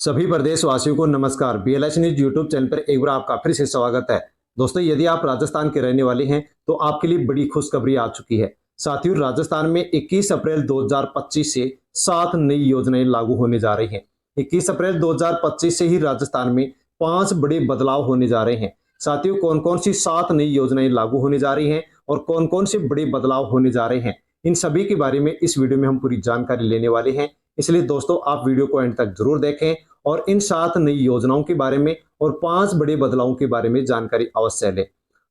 सभी प्रदेशवासियों को नमस्कार। बीएलएस न्यूज यूट्यूब चैनल पर एक बार आपका फिर से स्वागत है। दोस्तों, यदि आप राजस्थान के रहने वाले हैं तो आपके लिए बड़ी खुशखबरी आ चुकी है। साथियों, राजस्थान में 21 अप्रैल 2025 से 7 नई योजनाएं लागू होने जा रही हैं। 21 अप्रैल 2025 से ही राजस्थान में 5 बड़े बदलाव होने जा रहे हैं। साथियों, कौन कौन सी 7 नई योजनाएं लागू होने जा रही हैं और कौन कौन से बड़े बदलाव होने जा रहे हैं, इन सभी के बारे में इस वीडियो में हम पूरी जानकारी लेने वाले हैं। इसलिए दोस्तों, आप वीडियो को एंड तक जरूर देखें और इन 7 नई योजनाओं के बारे में और 5 बड़े बदलावों के बारे में जानकारी अवश्य लें।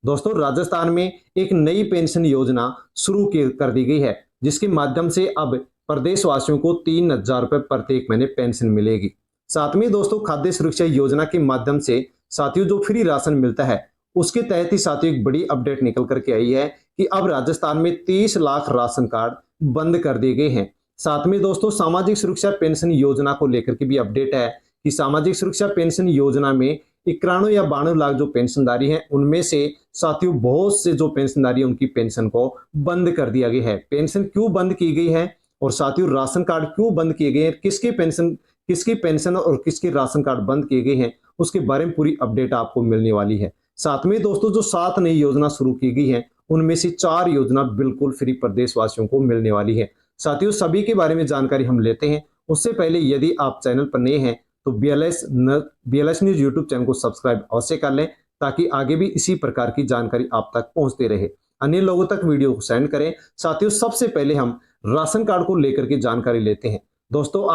दोस्तों, राजस्थान में एक नई पेंशन योजना शुरू कर दी गई है, जिसके माध्यम से अब प्रदेशवासियों को 3,000 रुपए प्रत्येक महीने पेंशन मिलेगी। साथ में दोस्तों, खाद्य सुरक्षा योजना के माध्यम से साथियों जो फ्री राशन मिलता है, उसके तहत ही साथियों एक बड़ी अपडेट निकल करके आई है कि अब राजस्थान में 30 लाख राशन कार्ड बंद कर दिए गए हैं। साथ में दोस्तों, सामाजिक सुरक्षा पेंशन योजना को लेकर के भी अपडेट है कि सामाजिक सुरक्षा पेंशन योजना में 91 या 92 लाख जो पेंशनधारी हैं, उनमें से साथियों बहुत से जो पेंशनधारी उनकी पेंशन को बंद कर दिया गया है। पेंशन क्यों बंद की गई है और साथियों राशन कार्ड क्यों बंद किए गए हैं, किसकी पेंशन और किसके राशन कार्ड बंद किए गए हैं, उसके बारे में पूरी अपडेट आपको मिलने वाली है। साथ में दोस्तों, जो 7 नई योजना शुरू की गई है, उनमें से 4 योजना बिल्कुल फ्री प्रदेशवासियों को मिलने वाली है। साथियों, सभी के बारे में जानकारी हम लेते हैं। उससे पहले यदि आप चैनल पर नए हैं तो बीएलएस न्यूज यूट्यूब चैनल को सब्सक्राइब अवश्य कर लें, ताकि आगे भी इसी प्रकार की जानकारी आप तक पहुंचते रहे। अन्य लोगों तक वीडियो को सेंड करें। साथियों, सबसे पहले हम राशन कार्ड को लेकर के जानकारी लेते हैं। दोस्तों,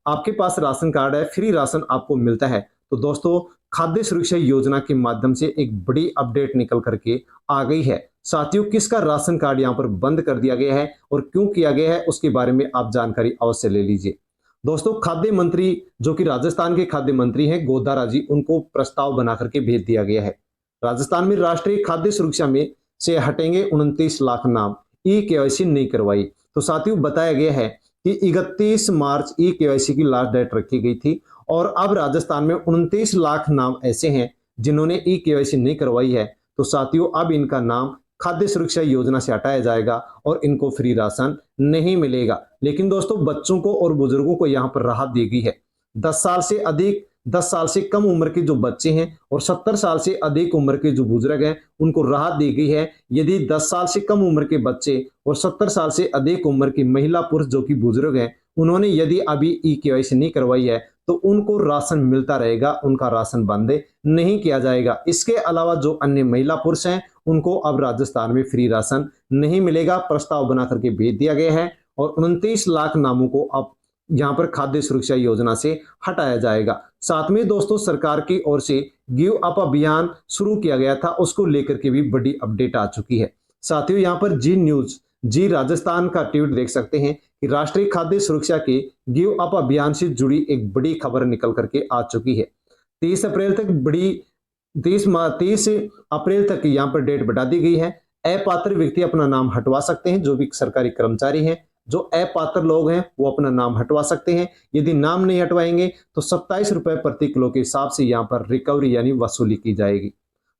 आपके पास राशन कार्ड है, फ्री राशन आपको मिलता है, तो दोस्तों खाद्य सुरक्षा योजना के माध्यम से एक बड़ी अपडेट निकल करके आ गई है। साथियों, किसका राशन कार्ड यहां पर बंद कर दिया गया है और क्यों किया गया है, उसके बारे में आप जानकारी अवश्य ले लीजिए। दोस्तों, खाद्य मंत्री जो कि राजस्थान के खाद्य मंत्री हैं गोदारा जी, उनको प्रस्ताव बना करके भेज दिया गया है। राजस्थान में राष्ट्रीय खाद्य सुरक्षा में से हटेंगे 29 लाख नाम, ई केवाईसी नहीं करवाई। तो साथियों, बताया गया है कि 31 मार्च ई केवाईसी की लास्ट डेट रखी गई थी और अब राजस्थान में 29 लाख नाम ऐसे हैं जिन्होंने ई केवाईसी नहीं करवाई है। तो साथियों, अब इनका नाम खाद्य सुरक्षा योजना से हटाया जाएगा और इनको फ्री राशन नहीं मिलेगा। लेकिन दोस्तों, बच्चों को और बुजुर्गों को यहां पर राहत दी गई है। 10 साल से कम उम्र के जो बच्चे हैं और 70 साल से अधिक उम्र के जो बुजुर्ग हैं, उनको राहत दी गई है। यदि 10 साल से कम उम्र के बच्चे और 70 साल से अधिक उम्र की महिला पुरुष जो कि बुजुर्ग हैं, उन्होंने यदि अभी ई केवाईसी नहीं करवाई है तो उनको राशन मिलता रहेगा, उनका राशन बंद नहीं किया जाएगा। इसके अलावा जो अन्य महिला पुरुष हैं, उनको अब राजस्थान में फ्री राशन नहीं मिलेगा। प्रस्ताव बना करके भेज दिया गया है और 29 लाख नामों को अब यहां पर खाद्य सुरक्षा योजना से हटाया जाएगा। साथ में दोस्तों, सरकार की ओर से गिव अप अभियान शुरू किया गया था, उसको लेकर के भी बड़ी अपडेट आ चुकी है। साथियों, यहां पर जी राजस्थान का ट्वीट देख सकते हैं कि राष्ट्रीय खाद्य सुरक्षा के गिव अप अभियान से जुड़ी एक बड़ी खबर निकल करके आ चुकी है। 30 अप्रैल तक 30 अप्रैल तक यहाँ पर डेट बढ़ा दी गई है। अपात्र व्यक्ति अपना नाम हटवा सकते हैं, जो भी सरकारी कर्मचारी हैं। जो अपात्र लोग हैं वो अपना नाम हटवा सकते हैं। यदि नाम नहीं हटवाएंगे तो 27 रुपए प्रति किलो के हिसाब से यहाँ पर रिकवरी यानी वसूली की जाएगी।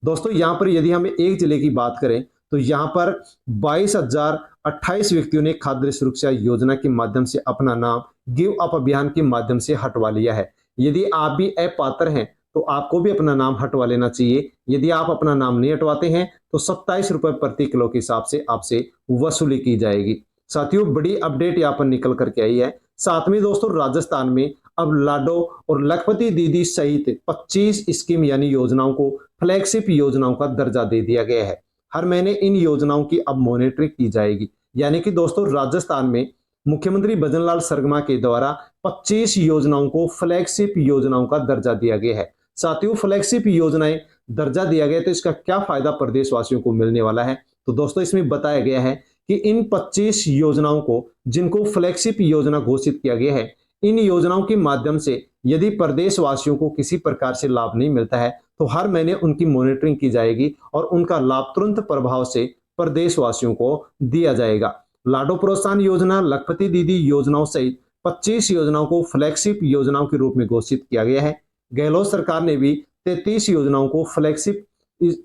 दोस्तों, यहाँ पर यदि हम एक जिले की बात करें तो यहाँ पर 22,028 व्यक्तियों ने खाद्य सुरक्षा योजना के माध्यम से अपना नाम गिव अप अभियान के माध्यम से हटवा लिया है। यदि आप भी अपात्र हैं तो आपको भी अपना नाम हटवा लेना चाहिए। यदि आप अपना नाम नहीं हटवाते हैं तो 27 रुपए प्रति किलो के हिसाब से आपसे वसूली की जाएगी। साथियों, बड़ी अपडेट यहाँ पर निकल करके आई है। साथ में दोस्तों, राजस्थान में अब लाडो और लखपति दीदी सहित 25 स्कीम यानी योजनाओं को फ्लैगशिप योजनाओं का दर्जा दे दिया गया है। हर महीने इन योजनाओं की अब मॉनिटरिंग की जाएगी। यानी कि दोस्तों, राजस्थान में मुख्यमंत्री भजनलाल शर्मा के द्वारा 25 योजनाओं को फ्लैगशिप योजनाओं का दर्जा दिया गया है। साथियों, फ्लैगशिप योजनाएं दर्जा दिया गया तो इसका क्या फायदा प्रदेशवासियों को मिलने वाला है, तो दोस्तों इसमें बताया गया है कि इन 25 योजनाओं को, जिनको फ्लैगशिप योजना घोषित किया गया है, इन योजनाओं के माध्यम से यदि प्रदेशवासियों को किसी प्रकार से लाभ नहीं मिलता है तो हर महीने उनकी मॉनिटरिंग की जाएगी और उनका लाभ तुरंत प्रभाव से प्रदेशवासियों को दिया जाएगा। लाडो प्रोत्साहन योजना, लखपति दीदी योजनाओं सहित 25 योजनाओं को फ्लैगशिप योजनाओं के रूप में घोषित किया गया है। गहलोत सरकार ने भी 33 योजनाओं को फ्लैगशिप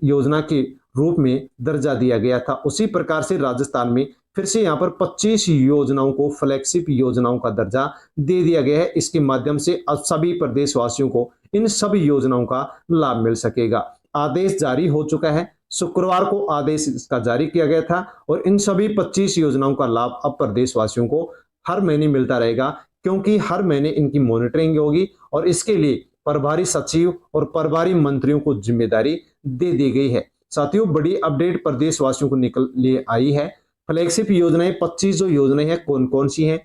योजना के रूप में दर्जा दिया गया था। उसी प्रकार से राजस्थान में फिर से यहाँ पर 25 योजनाओं को फ्लैगशिप योजनाओं का दर्जा दे दिया गया है। इसके माध्यम से अब सभी प्रदेशवासियों को इन सभी योजनाओं का लाभ मिल सकेगा। आदेश जारी हो चुका है, शुक्रवार को आदेश इसका जारी किया गया था और इन सभी 25 योजनाओं का लाभ अब प्रदेशवासियों को हर महीने मिलता रहेगा, क्योंकि हर महीने इनकी मॉनिटरिंग होगी और इसके लिए प्रभारी सचिव और प्रभारी मंत्रियों को जिम्मेदारी दे दी गई है। साथियों, बड़ी अपडेट प्रदेशवासियों को निकल लिए आई है। फ्लैगशिप योजनाएं 25 जो योजनाएं हैं कौन कौन सी हैं,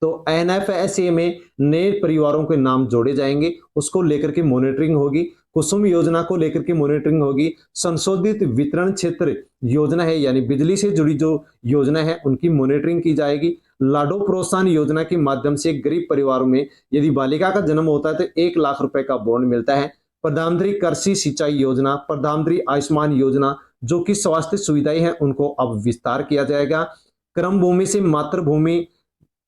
तो एनएफएसए में नए परिवारों के नाम जोड़े जाएंगे, उसको लेकर के मॉनिटरिंग होगी। कुसुम योजना को लेकर के मॉनिटरिंग होगी। संशोधित वितरण क्षेत्र योजना है, यानी बिजली से जुड़ी जो योजना है उनकी मॉनिटरिंग की जाएगी। लाडो प्रोत्साहन योजना के माध्यम से गरीब परिवारों में यदि बालिका का जन्म होता है तो 1 लाख रुपए का बॉन्ड मिलता है। प्रधानमंत्री कृषि सिंचाई योजना, प्रधानमंत्री आयुष्मान योजना, जो कि स्वास्थ्य सुविधाएं हैं उनको अब विस्तार किया जाएगा। क्रम भूमि से मातृभूमि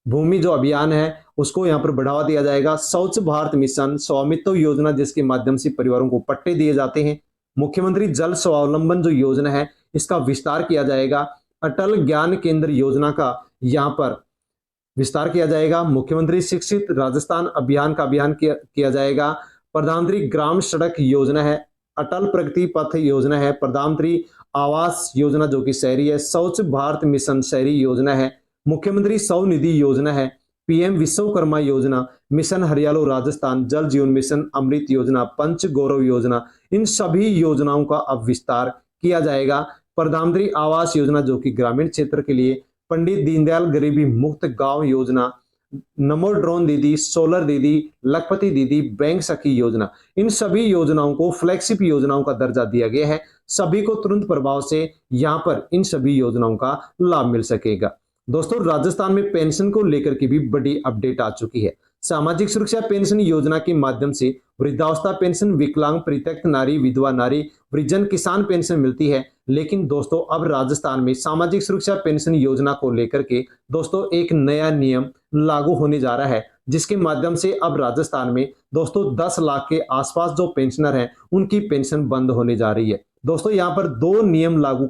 भूमि जो अभियान है उसको यहाँ पर बढ़ावा दिया जाएगा। स्वच्छ भारत मिशन, स्वामित्व योजना जिसके माध्यम से परिवारों को पट्टे दिए जाते हैं। मुख्यमंत्री जल स्वावलंबन जो योजना है इसका विस्तार किया जाएगा। अटल ज्ञान केंद्र योजना का यहाँ पर विस्तार किया जाएगा। मुख्यमंत्री शिक्षित राजस्थान अभियान का अभियान किया जाएगा। प्रधानमंत्री ग्राम सड़क योजना है, अटल प्रगति पथ योजना है, प्रधानमंत्री आवास योजना जो कि शहरी है, स्वच्छ भारत मिशन शहरी योजना है, मुख्यमंत्री स्वनिधि योजना है, पीएम विश्वकर्मा योजना, मिशन हरियालो राजस्थान, जल जीवन मिशन, अमृत योजना, पंच गौरव योजना, इन सभी योजनाओं का अब विस्तार किया जाएगा। प्रधानमंत्री आवास योजना जो कि ग्रामीण क्षेत्र के लिए, पंडित दीनदयाल गरीबी मुक्त गांव योजना, नमो ड्रोन दीदी, सोलर दीदी, लखपति दीदी, बैंक सखी योजना, इन सभी योजनाओं को फ्लैगशिप योजनाओं का दर्जा दिया गया है। सभी को तुरंत प्रभाव से यहाँ पर इन सभी योजनाओं का लाभ मिल सकेगा। दोस्तों, राजस्थान में पेंशन को लेकर के भी बड़ी अपडेट आ चुकी है। सामाजिक सुरक्षा पेंशन योजना के माध्यम से वृद्धावस्था पेंशन, विकलांग, परित्यक्त नारी, विधवा नारी, वृद्धजन, किसान पेंशन मिलती है। लेकिन दोस्तों, अब राजस्थान में सामाजिक सुरक्षा पेंशन योजना को लेकर के दोस्तों एक नया नियम लागू होने जा रहा है, जिसके माध्यम से अब राजस्थान में दोस्तों 10 लाख के आसपास जो पेंशनर हैं उनकी पेंशन बंद होने जा रही है। दोस्तों, यहाँ पर 2 नियम लागू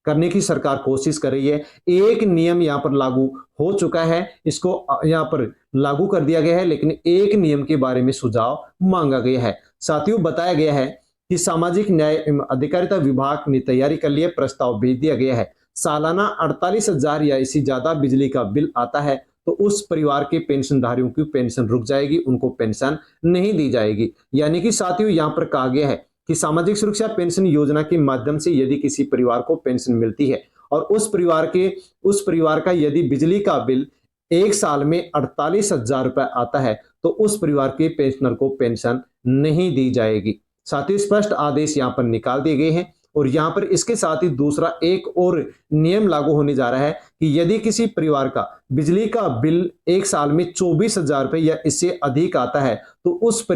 करने की सरकार कोशिश कर रही है। एक नियम यहाँ पर लागू हो चुका है, इसको यहाँ पर लागू कर दिया गया है, लेकिन एक नियम के बारे में सुझाव मांगा गया है। साथियों, बताया गया है कि सामाजिक न्याय एवं अधिकारिता विभाग ने तैयारी कर ली है, प्रस्ताव भेज दिया गया है। सालाना 48,000 या इससे ज्यादा बिजली का बिल आता है तो उस परिवार के पेंशनधारियों की पेंशन रुक जाएगी, उनको पेंशन नहीं दी जाएगी। यानी कि साथियों, यहाँ पर कहा गया है कि सामाजिक सुरक्षा पेंशन योजना के माध्यम से यदि किसी परिवार को पेंशन मिलती है और उस परिवार का यदि बिजली का बिल 1 साल में 48,000 रुपए आता है तो उस परिवार के पेंशनर को पेंशन नहीं दी जाएगी। साथ ही स्पष्ट आदेश यहाँ पर निकाल दिए गए हैं और यहाँ पर इसके साथ ही दूसरा एक और नियम लागू होने जा रहा है कि यदि किसी परिवार का बिजली का बिल 1 साल में 24,000 रुपए या इससे अधिक आता है तो उस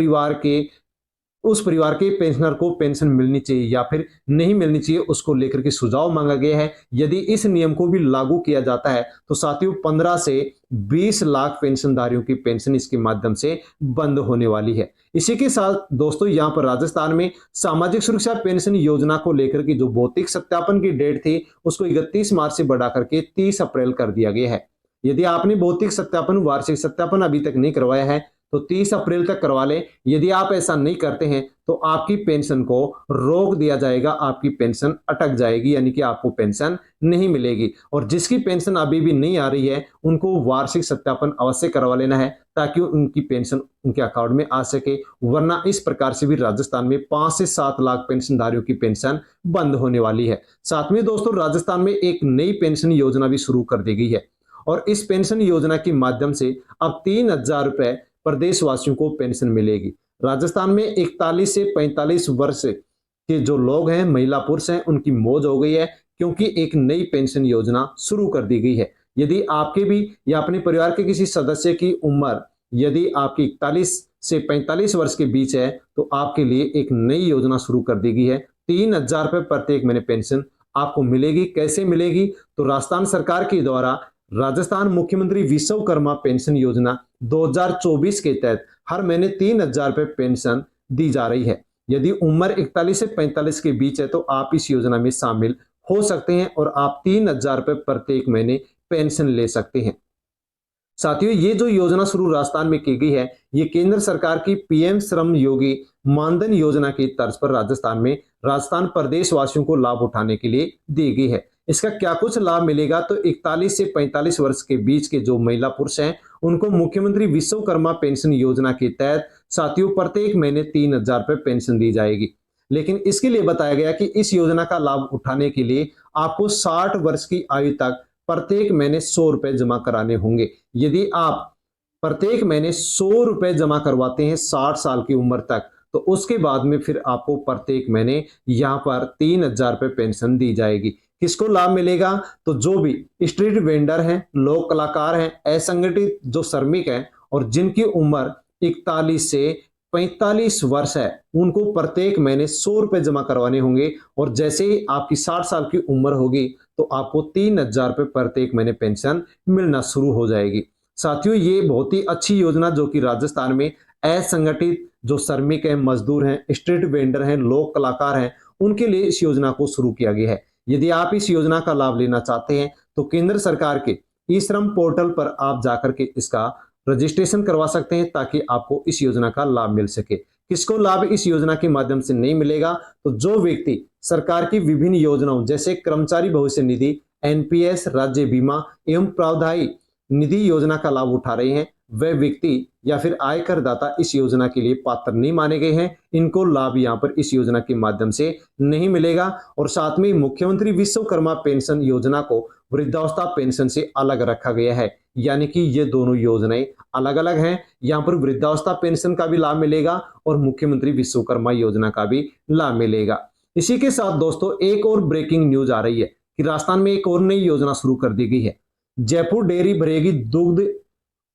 परिवार के पेंशनर को पेंशन मिलनी चाहिए या फिर नहीं मिलनी चाहिए, उसको लेकर के सुझाव मांगा गया है। यदि इस नियम को भी लागू किया जाता है तो साथियों 15 से 20 लाख पेंशनधारियों की पेंशन इसके माध्यम से बंद होने वाली है। इसी के साथ दोस्तों, यहाँ पर राजस्थान में सामाजिक सुरक्षा पेंशन योजना को लेकर के जो भौतिक सत्यापन की डेट थी उसको 31 मार्च से बढ़ा करके 30 अप्रैल कर दिया गया है। यदि आपने भौतिक सत्यापन, वार्षिक सत्यापन अभी तक नहीं करवाया है तो 30 अप्रैल तक करवा लें। यदि आप ऐसा नहीं करते हैं तो आपकी पेंशन को रोक दिया जाएगा, आपकी पेंशन अटक जाएगी, यानी कि आपको पेंशन नहीं मिलेगी। और जिसकी पेंशन अभी भी नहीं आ रही है उनको वार्षिक सत्यापन अवश्य करवा लेना है ताकि उनकी पेंशन उनके अकाउंट में आ सके, वरना इस प्रकार से भी राजस्थान में 5 से 7 लाख पेंशनधारियों की पेंशन बंद होने वाली है। साथ में दोस्तों, राजस्थान में एक नई पेंशन योजना भी शुरू कर दी गई है और इस पेंशन योजना के माध्यम से अब 3,000 रुपए प्रदेशवासियों को पेंशन मिलेगी। राजस्थान में 41 से 45 वर्ष के जो लोग हैं, महिला पुरुष हैं, उनकी मौज हो गई है क्योंकि एक नई पेंशन योजना शुरू कर दी गई है। यदि आपके भी या अपने परिवार के किसी सदस्य की उम्र यदि आपकी 41 से 45 वर्ष के बीच है तो आपके लिए एक नई योजना शुरू कर दी गई है। 3,000 रुपए प्रत्येक महीने पेंशन आपको मिलेगी। कैसे मिलेगी? तो राजस्थान सरकार के द्वारा राजस्थान मुख्यमंत्री विश्वकर्मा पेंशन योजना 2024 के तहत हर महीने 3,000 रुपए पेंशन दी जा रही है। यदि उम्र 41 से 45 के बीच है तो आप इस योजना में शामिल हो सकते हैं और आप 3,000 रुपये प्रत्येक महीने पेंशन ले सकते हैं। साथियों, ये जो योजना शुरू राजस्थान में की गई है, ये केंद्र सरकार की पीएम श्रम योगी मानधन योजना की तर्ज पर राजस्थान प्रदेश वासियों को लाभ उठाने के लिए दी गई है। इसका क्या कुछ लाभ मिलेगा, तो 41 से 45 वर्ष के बीच के जो महिला पुरुष हैं, उनको मुख्यमंत्री विश्वकर्मा पेंशन योजना के तहत साथियों प्रत्येक महीने 3,000 रुपये पेंशन दी जाएगी। लेकिन इसके लिए बताया गया कि इस योजना का लाभ उठाने के लिए आपको 60 वर्ष की आयु तक प्रत्येक महीने 100 रुपए जमा कराने होंगे। यदि आप प्रत्येक महीने 100 रुपए जमा करवाते हैं 60 साल की उम्र तक, तो उसके बाद में फिर आपको प्रत्येक महीने यहाँ पर 3,000 रुपए पेंशन दी जाएगी। किसको लाभ मिलेगा, तो जो भी स्ट्रीट वेंडर हैं, लोक कलाकार हैं, असंगठित जो श्रमिक हैं और जिनकी उम्र 41 से 45 वर्ष है, उनको प्रत्येक महीने 100 रुपए जमा करवाने होंगे और जैसे ही आपकी 60 साल की उम्र होगी तो आपको 3,000 रुपए प्रत्येक महीने पेंशन मिलना शुरू हो जाएगी। साथियों, ये बहुत ही अच्छी योजना जो कि राजस्थान में असंगठित जो श्रमिक हैं, मजदूर हैं, स्ट्रीट वेंडर हैं, लोक कलाकार हैं, उनके लिए इस योजना को शुरू किया गया है। यदि आप इस योजना का लाभ लेना चाहते हैं तो केंद्र सरकार के ई श्रम पोर्टल पर आप जाकर के इसका रजिस्ट्रेशन करवा सकते हैं ताकि आपको इस योजना का लाभ मिल सके। किसको लाभ इस योजना के माध्यम से नहीं मिलेगा, तो जो व्यक्ति सरकार की विभिन्न योजनाओं जैसे कर्मचारी भविष्य निधि, एनपीएस, राज्य बीमा एवं प्रावधायी निधि योजना का लाभ उठा रहे हैं, वह व्यक्ति या फिर आयकर दाता इस योजना के लिए पात्र नहीं माने गए हैं। इनको लाभ यहाँ पर इस योजना के माध्यम से नहीं मिलेगा। और साथ में मुख्यमंत्री विश्वकर्मा पेंशन योजना को वृद्धावस्था पेंशन से अलग रखा गया है, यानी कि ये दोनों योजनाएं अलग अलग हैं। यहाँ पर वृद्धावस्था पेंशन का भी लाभ मिलेगा और मुख्यमंत्री विश्वकर्मा योजना का भी लाभ मिलेगा। इसी के साथ दोस्तों एक और ब्रेकिंग न्यूज आ रही है कि राजस्थान में एक और नई योजना शुरू कर दी गई है। जयपुर डेयरी भरेगी दुग्ध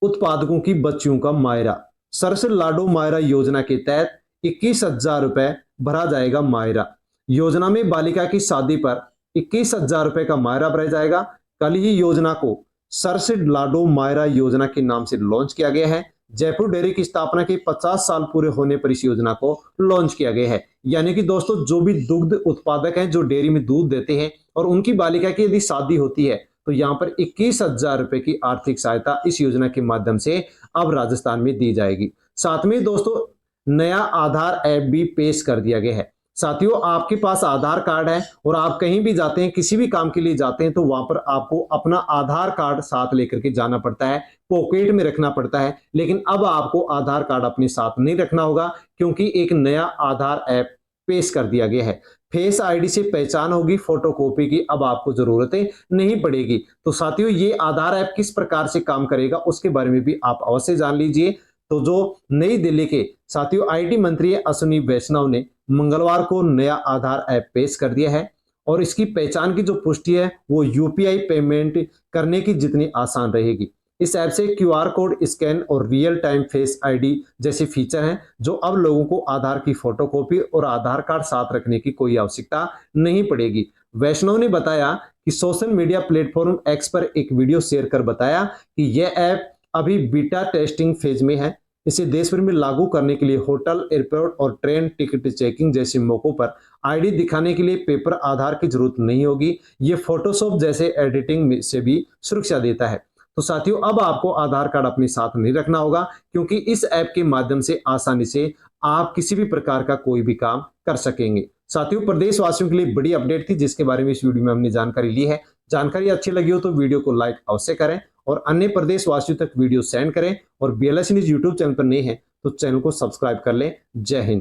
उत्पादकों की बच्चियों का मायरा। सरसर लाडो मायरा योजना के तहत 21,000 रुपए भरा जाएगा मायरा। योजना में बालिका की शादी पर 21,000 रुपए का मायरा भरा जाएगा। कल ही योजना को सरसर लाडो मायरा योजना के नाम से लॉन्च किया गया है। जयपुर डेयरी की स्थापना के 50 साल पूरे होने पर इस योजना को लॉन्च किया गया है। यानी कि दोस्तों जो भी दुग्ध उत्पादक हैं, जो डेयरी में दूध देते हैं और उनकी बालिका की यदि शादी होती है, तो यहाँ पर 21,000 रुपए की आर्थिक सहायता इस योजना के माध्यम से अब राजस्थान में दी जाएगी। साथ में दोस्तों नया आधार ऐप भी पेश कर दिया गया है। साथियों, आपके पास आधार कार्ड है और आप कहीं भी जाते हैं, किसी भी काम के लिए जाते हैं, तो वहां पर आपको अपना आधार कार्ड साथ लेकर के जाना पड़ता है, पॉकेट में रखना पड़ता है। लेकिन अब आपको आधार कार्ड अपने साथ नहीं रखना होगा क्योंकि एक नया आधार ऐप पेश कर दिया गया है। फेस आईडी से पहचान होगी, फोटोकॉपी की अब आपको जरूरतें नहीं पड़ेगी। तो साथियों, ये आधार ऐप किस प्रकार से काम करेगा उसके बारे में भी आप अवश्य जान लीजिए। तो जो नई दिल्ली के साथियों आईटी मंत्री अश्विनी वैष्णव ने मंगलवार को नया आधार ऐप पेश कर दिया है और इसकी पहचान की जो पुष्टि है वो यूपीआई पेमेंट करने की जितनी आसान रहेगी। इस ऐप से क्यूआर कोड स्कैन और रियल टाइम फेस आईडी जैसे फीचर हैं जो अब लोगों को आधार की फोटोकॉपी और आधार कार्ड साथ रखने की कोई आवश्यकता नहीं पड़ेगी। वैष्णव ने बताया कि सोशल मीडिया प्लेटफॉर्म एक्स पर एक वीडियो शेयर कर बताया कि यह ऐप अभी बीटा टेस्टिंग फेज में है। इसे देश भर में लागू करने के लिए होटल, एयरपोर्ट और ट्रेन टिकट चेकिंग जैसे मौकों पर आईडी दिखाने के लिए पेपर आधार की जरूरत नहीं होगी। ये फोटोशॉप जैसे एडिटिंग से भी सुरक्षा देता है। तो साथियों, अब आपको आधार कार्ड अपने साथ नहीं रखना होगा क्योंकि इस ऐप के माध्यम से आसानी से आप किसी भी प्रकार का कोई भी काम कर सकेंगे। साथियों, प्रदेशवासियों के लिए बड़ी अपडेट थी जिसके बारे में इस वीडियो में हमने जानकारी ली है। जानकारी अच्छी लगी हो तो वीडियो को लाइक अवश्य करें और अन्य प्रदेशवासियों तक वीडियो सेंड करें और बीएलएस न्यूज यूट्यूब चैनल पर नए हैं तो चैनल को सब्सक्राइब कर लें। जय हिंद।